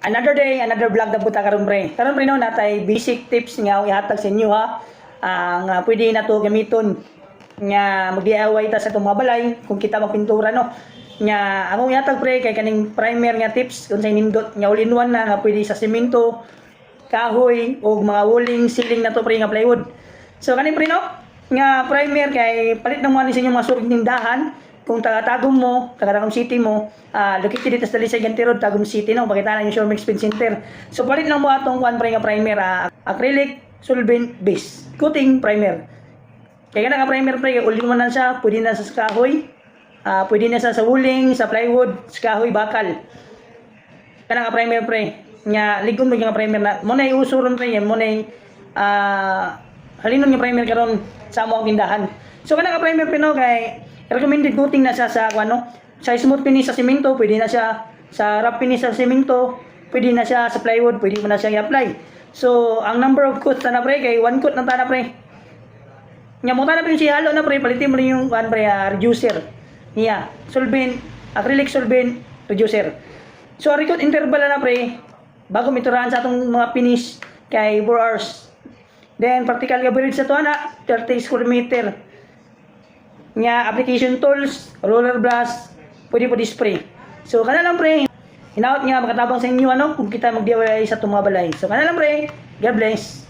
Another day, another vlog na buta karon pre. Karon pre no natay basic tips nga ihatag sa inyo ha. Nga pwede na to gamiton nga mag-DIY ta sa itong mga balay kung kita magpintura no. Nga akong ihatag pre kay kaning primer nga tips kung sa nindot nga all-in-one na nga pwede sa semento, kahoy o mga walling ceiling na to pre nga plywood. So kaning pre no nga primer kay palit na mo sa inyong mga suring tindahan. Kung taga-Tagum mo, taga-Tagum City mo, located dito sa Dalisay Ganti Road, Tagum City, no? Pakita na yung Showroom Spin Center. So, palit lang mo atong primer, acrylic, solvent, base, coating, primer. Kaya nga primer pre, ulit mo na siya, pwede na sa kahoy, pwede na sa wuling, sa plywood, sa kahoy, bakal. Kaya nga primer pre, nga, ligon mo yung primer na, muna yung usuron pre, muna yung, halinon yung primer karon sa mga tindahan. So, kaya nga primer pre, no, kay, recommended coating na siya sa sa smooth finish sa semento, pwede na siya sa rough finish sa semento, pwede na siya sa plywood, pwede mo na siya i-apply. So, ang number of coats na pre kay one coat na ta na pre. Nya mo ta na pre si halo na pre, palitin mo yung reducer. Niya, solvent, acrylic solvent, reducer. So, recoat interval na pre bago miturahan sa atong mga finish kay 4 hours. Then practical coverage sa to na 30 square meter. Nga application tools, roller brush, pwede po spray. So kana lang pre, hinaot nga makatabang sa inyo ano kung kita mag-DIY sa itong mga balay. So kana lang pre, God bless.